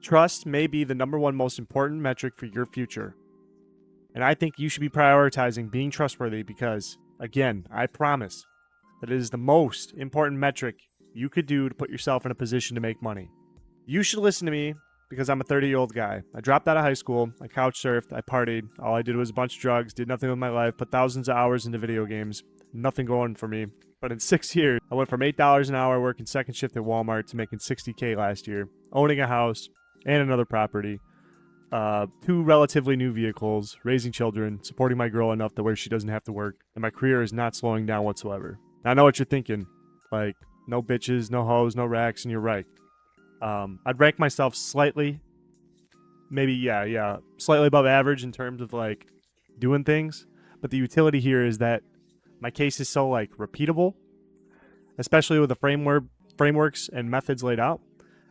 Trust may be the number one most important metric for your future. And I think you should be prioritizing being trustworthy because, again, I promise that it is the most important metric you could do to put yourself in a position to make money. You should listen to me because I'm a 30-year-old guy. I dropped out of high school, I couch surfed, I partied. All I did was a bunch of drugs, did nothing with my life, put thousands of hours into video games. Nothing going for me. But in 6 years, I went from $8 an hour working second shift at Walmart to making $60K last year, owning a house and another property, 2 relatively new vehicles, raising children, supporting my girl enough to where she doesn't have to work, and my career is not slowing down whatsoever. Now, I know what you're thinking. Like, no bitches, no hoes, no racks, and you're right. I'd rank myself slightly, maybe, slightly above average in terms of, like, doing things. But the utility here is that my case is so, like, repeatable, especially with the frameworks and methods laid out.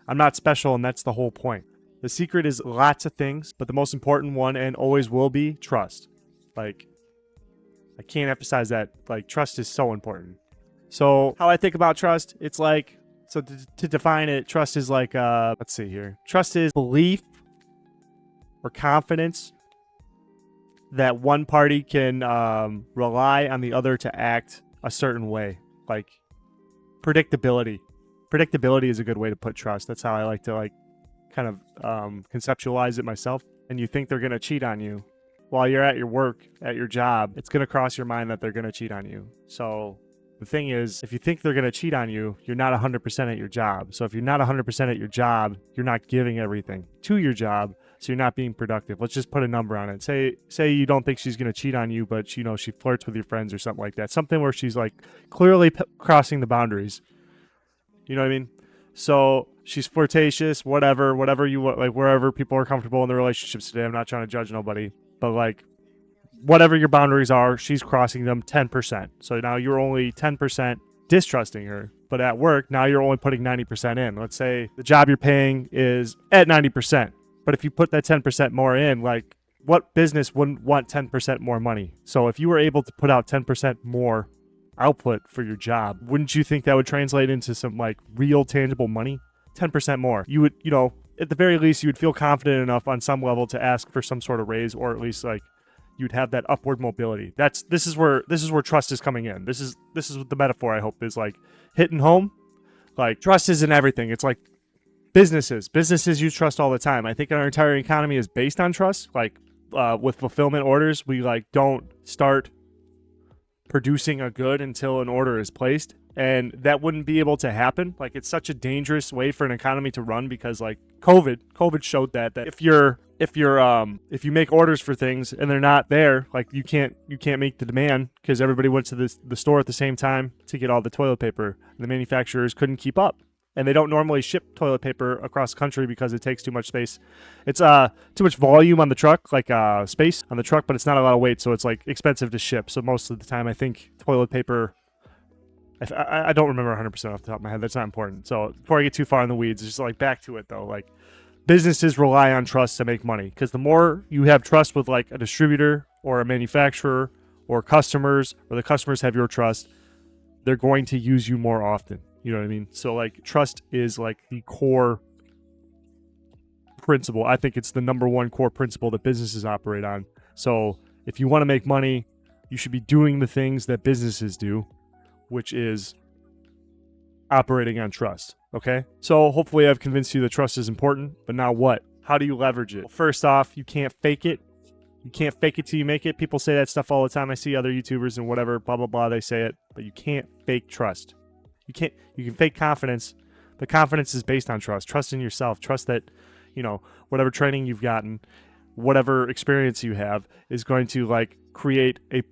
I'm not special, and that's the whole point. The secret is lots of things, but the most important one, and always will be, trust. Like, I can't emphasize that. Like, trust is so important. So, how I think about trust, it's like, so to define it, trust is like, let's see here. Trust is belief or confidence that one party can rely on the other to act a certain way. Like, predictability. Predictability is a good way to put trust. That's how I like to, like, kind of conceptualize it myself. And you think they're going to cheat on you while you're at your work, at your job. It's going to cross your mind that they're going to cheat on you. So the thing is, if you think they're going to cheat on you, you're not 100% at your job. So if you're not 100% at your job, you're not giving everything to your job. So you're not being productive. Let's just put a number on it. Say you don't think she's going to cheat on you, but she flirts with your friends or something like that. Something where she's, like, clearly crossing the boundaries. You know what I mean? So she's flirtatious, whatever you want, like, wherever people are comfortable in their relationships today. I'm not trying to judge nobody, but, like, whatever your boundaries are, she's crossing them 10%. So now you're only 10% distrusting her. But at work, now you're only putting 90% in. Let's say the job you're paying is at 90%. But if you put that 10% more in, like, what business wouldn't want 10% more money? So if you were able to put out 10% more output for your job, wouldn't you think that would translate into some, like, real tangible money? 10% more. You would, at the very least, you would feel confident enough on some level to ask for some sort of raise, or at least, like, you'd have that upward mobility. This is where trust is coming in. This is what the metaphor, I hope, is, like, hitting home. Like, trust is in everything. It's like businesses use trust all the time. I think our entire economy is based on trust. Like, with fulfillment orders, we, like, don't start producing a good until an order is placed, and that wouldn't be able to happen. Like, it's such a dangerous way for an economy to run because, like, COVID showed that if you make orders for things and they're not there, like, you can't make the demand because everybody went to the store at the same time to get all the toilet paper, and the manufacturers couldn't keep up. And they don't normally ship toilet paper across the country because it takes too much space. It's too much volume on the truck, like space on the truck, but it's not a lot of weight, so it's, like, expensive to ship. So most of the time, I think toilet paper, I don't remember 100% off the top of my head. That's not important. So before I get too far in the weeds, just, like, back to it though. Like, businesses rely on trust to make money because the more you have trust with, like, a distributor or a manufacturer or customers, or the customers have your trust, they're going to use you more often. You know what I mean? So, like, trust is, like, the core principle. I think it's the number one core principle that businesses operate on. So if you want to make money, you should be doing the things that businesses do, which is operating on trust. Okay? So hopefully I've convinced you that trust is important, but now what? How do you leverage it? Well, first off, you can't fake it. You can't fake it till you make it. People say that stuff all the time. I see other YouTubers and whatever, blah, blah, blah, they say it, but you can't fake trust. You can fake confidence, but confidence is based on trust. Trust in yourself. Trust that, whatever training you've gotten, whatever experience you have is going to, like, create a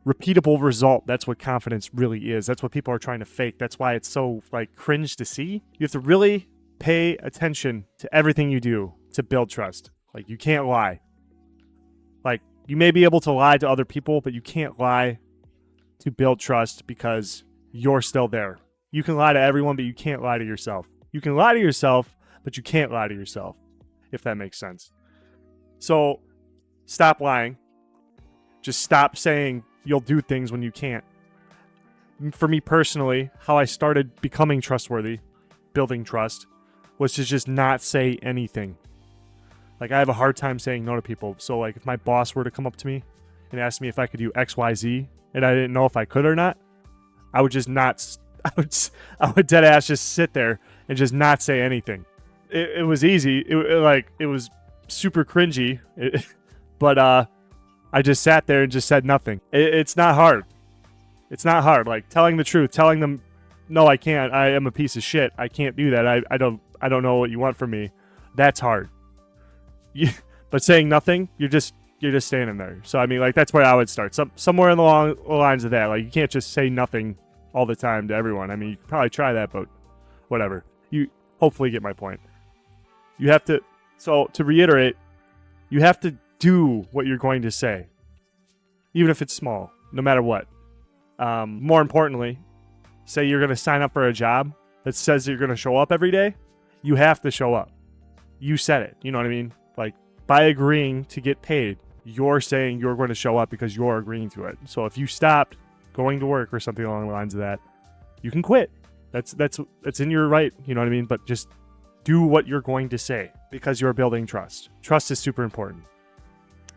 repeatable result. That's what confidence really is. That's what people are trying to fake. That's why it's so, like, cringe to see. You have to really pay attention to everything you do to build trust. Like, you can't lie. Like, you may be able to lie to other people, but you can't lie to build trust because you're still there. You can lie to everyone, but you can't lie to yourself. You can lie to yourself, but you can't lie to yourself, if that makes sense. So stop lying. Just stop saying you'll do things when you can't. For me personally, how I started becoming trustworthy, building trust, was to just not say anything. Like, I have a hard time saying no to people. So, like, if my boss were to come up to me and ask me if I could do X, Y, Z, and I didn't know if I could or not, I would just not. I would dead ass just sit there and just not say anything. It was easy. It was super cringy, but I just sat there and just said nothing. It's not hard. It's not hard. Like, telling the truth, telling them, no, I can't. I am a piece of shit. I can't do that. I don't know what you want from me. That's hard. But saying nothing, you're just standing there. So I mean, like, that's where I would start. Somewhere along the lines of that. Like, you can't just say nothing all the time to everyone. I mean, you could probably try that, but whatever. You hopefully get my point. You have to. So to reiterate, you have to do what you're going to say, even if it's small, no matter what. More importantly, say you're going to sign up for a job that says you're going to show up every day. You have to show up. You said it. You know what I mean? Like, by agreeing to get paid, you're saying you're going to show up because you're agreeing to it. So if you stopped going to work or something along the lines of that, you can quit. That's in your right. You know what I mean? But just do what you're going to say because you're building trust. Trust is super important.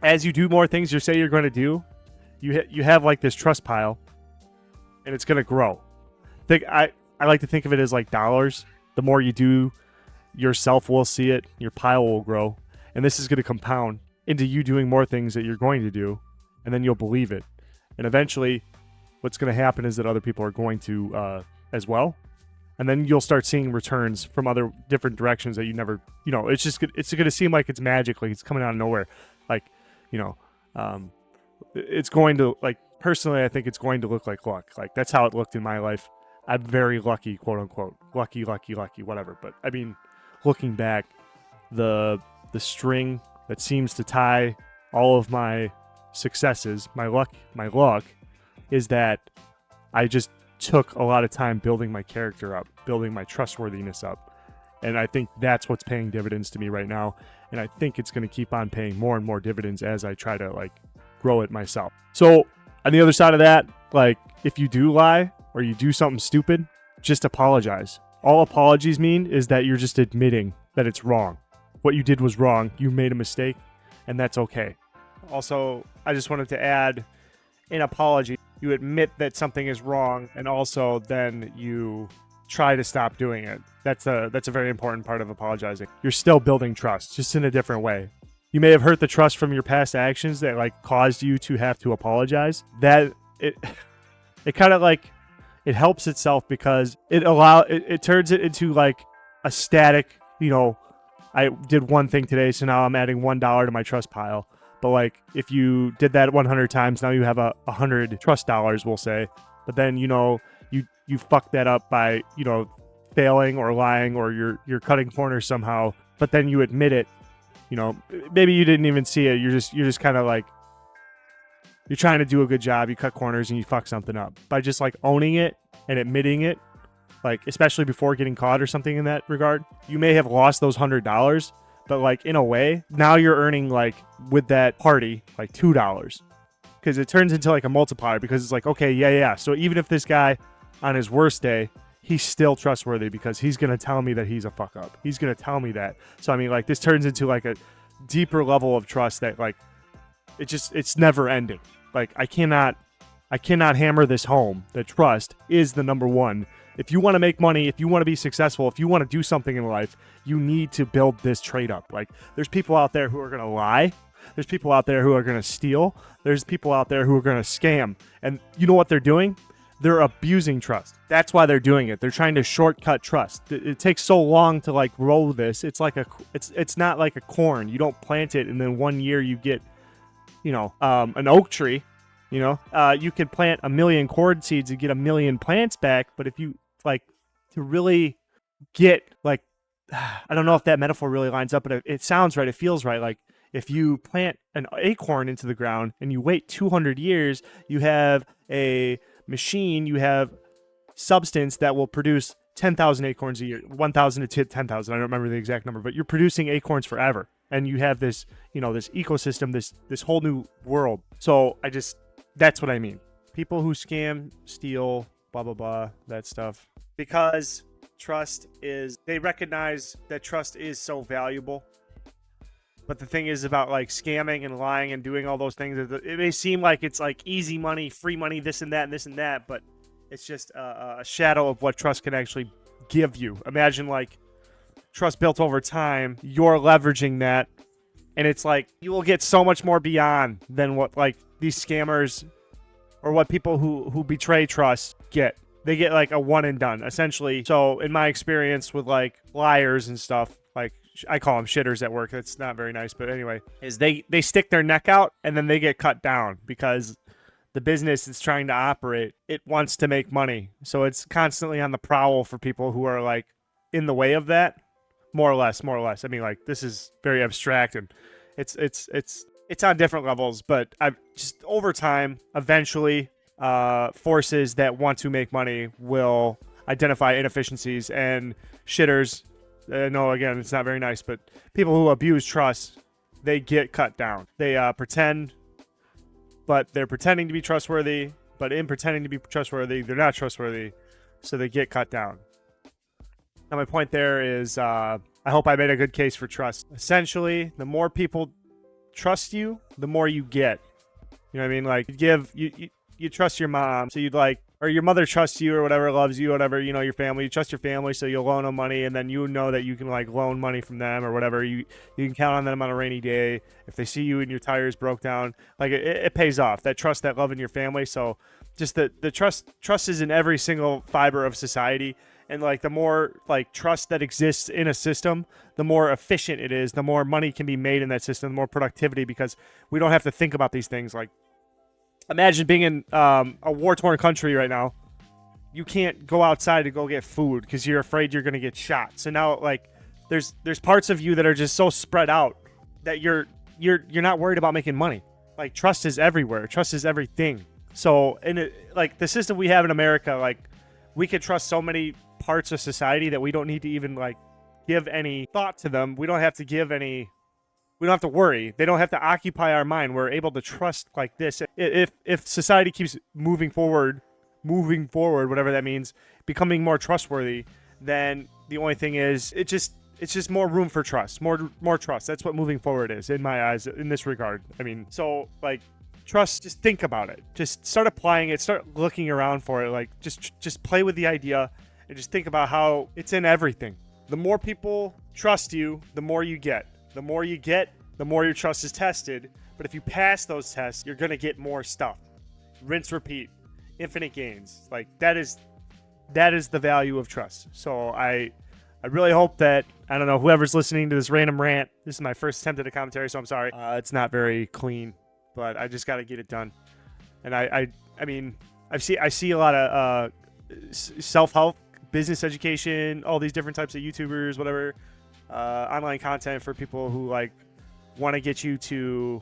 As you do more things you say you're going to do, you have like this trust pile, and it's going to grow. I like to think of it as like dollars. The more you do, yourself will see it. Your pile will grow. And this is going to compound into you doing more things that you're going to do, and then you'll believe it. And eventually, what's going to happen is that other people are going to as well. And then you'll start seeing returns from other different directions that you never, it's going to seem like it's magic, like it's coming out of nowhere. Like, it's going to, like, personally, I think it's going to look like luck. Like, that's how it looked in my life. I'm very lucky, quote unquote. Lucky, whatever. But I mean, looking back, the string that seems to tie all of my successes, my luck is that I just took a lot of time building my character up, building my trustworthiness up. And I think that's what's paying dividends to me right now. And I think it's going to keep on paying more and more dividends as I try to, like, grow it myself. So on the other side of that, like, if you do lie or you do something stupid, just apologize. All apologies mean is that you're just admitting that it's wrong. What you did was wrong. You made a mistake, and that's okay. Also, I just wanted to add an apology. You admit that something is wrong, and also then you try to stop doing it. That's a very important part of apologizing. You're still building trust, just in a different way. You may have hurt the trust from your past actions that, like, caused you to have to apologize. That it kind of, like, it helps itself because it turns it into, like, a static, I did one thing today, so now I'm adding $1 to my trust pile. But, like, if you did that 100 times, now you have 100 trust dollars, we'll say. But then, you fuck that up by, failing or lying, or you're cutting corners somehow. But then you admit it. Maybe you didn't even see it. You're just kind of like, you're trying to do a good job. You cut corners and you fuck something up by just, like, owning it and admitting it. Like, especially before getting caught or something in that regard, you may have lost those $100, but, like, in a way, now you're earning, like, with that party, like, $2, because it turns into, like, a multiplier, because it's like, okay, yeah. So even if this guy on his worst day, he's still trustworthy because he's going to tell me that he's a fuck up. He's going to tell me that. So, I mean, like, this turns into, like, a deeper level of trust that, like, it's never ending. Like, I cannot hammer this home that trust is the number one. If you want to make money, if you want to be successful, if you want to do something in life, you need to build this trade up. Like, there's people out there who are going to lie. There's people out there who are going to steal. There's people out there who are going to scam. And you know what they're doing? They're abusing trust. That's why they're doing it. They're trying to shortcut trust. It takes so long to, like, grow this. It's like it's not like a corn. You don't plant it and then 1 year you get, an oak tree. You could plant 1 million corn seeds and get 1 million plants back. But if you, like, to really get, like, I don't know if that metaphor really lines up, but it sounds right. It feels right. Like, if you plant an acorn into the ground and you wait 200 years, you have a machine, you have substance that will produce 10,000 acorns a year, 1,000 to 10,000. I don't remember the exact number, but you're producing acorns forever. And you have this, this ecosystem, this whole new world. So that's what I mean. People who scam, steal, blah, blah, blah, that stuff. Because trust is they recognize that trust is so valuable. But the thing is about like scamming and lying and doing all those things, it may seem like it's like easy money, free money, this and that and this and that, but it's just a shadow of what trust can actually give you. Imagine like trust built over time, you're leveraging that, and it's like you will get so much more beyond than what like these scammers or what people who betray trust get. They get like a one and done, essentially. So in my experience with like liars and stuff, like I call them shitters at work. That's not very nice, but anyway, is they stick their neck out and then they get cut down because the business is trying to operate. It wants to make money. So it's constantly on the prowl for people who are like in the way of that, more or less. I mean, like this is very abstract and it's on different levels, but I've just over time, eventually forces that want to make money will identify inefficiencies and shitters. No, again, it's not very nice, but people who abuse trust, they get cut down. They pretend, but they're pretending to be trustworthy, but in pretending to be trustworthy, they're not trustworthy, so they get cut down. Now, my point there is, I hope I made a good case for trust. Essentially, the more people trust you, the more you get. You know what I mean? Like, you trust your mom, so you'd like, or your mother trusts you or whatever, loves you, whatever, you know, your family, you trust your family, so you'll loan them money, and then you know that you can like loan money from them or whatever. You can count on them on a rainy day. If they see you and your tires broke down, like it pays off. That trust, that love in your family. So just the trust is in every single fiber of society. And like the more like trust that exists in a system, the more efficient it is, the more money can be made in that system, the more productivity, because we don't have to think about these things. Like, imagine being in a war-torn country right now. You can't go outside to go get food because you're afraid you're going to get shot. So now, like, there's parts of you that are just so spread out that you're not worried about making money. Like, trust is everywhere. Trust is everything. So, like the system we have in America, like, we could trust so many parts of society that we don't need to even like give any thought to them. We don't have to worry. They don't have to occupy our mind. We're able to trust like this. If society keeps moving forward, whatever that means, becoming more trustworthy, then the only thing is it's just more room for trust, more trust. That's what moving forward is in my eyes in this regard. I mean, so like trust, just think about it. Just start applying it, start looking around for it. Like just play with the idea and just think about how it's in everything. The more people trust you, the more you get. The more you get, the more your trust is tested. But if you pass those tests, you're going to get more stuff. Rinse, repeat, infinite gains. Like that is the value of trust. So I really hope that, I don't know, whoever's listening to this random rant, this is my first attempt at a commentary, so I'm sorry. It's not very clean, but I just got to get it done. And I mean, I see a lot of self-help, business education, all these different types of YouTubers, whatever, online content for people who like want to get you to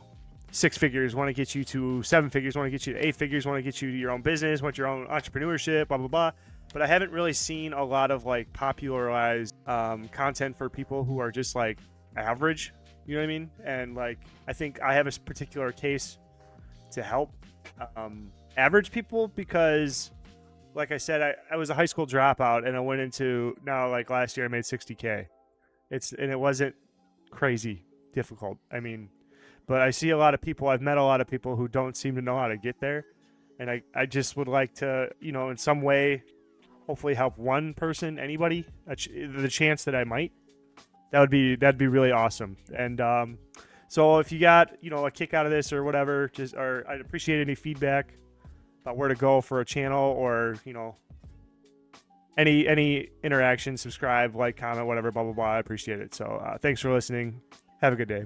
6 figures, want to get you to 7 figures, want to get you to 8 figures, want to get you to your own business, want your own entrepreneurship, blah, blah, blah. But I haven't really seen a lot of like popularized content for people who are just like average, you know what I mean? And like, I think I have a particular case to help average people because, like I said, I was a high school dropout and I went into, now like last year I made $60K. And it wasn't crazy difficult. I mean, but I see a lot of people, I've met a lot of people who don't seem to know how to get there. And I just would like to, you know, in some way, hopefully help one person, anybody, the chance that I might. That'd be really awesome. And so if you got, you know, a kick out of this or whatever, or I'd appreciate any feedback about where to go for a channel, or, you know, any interaction, subscribe, like, comment, whatever, blah, blah, blah. I appreciate it. So thanks for listening. Have a good day.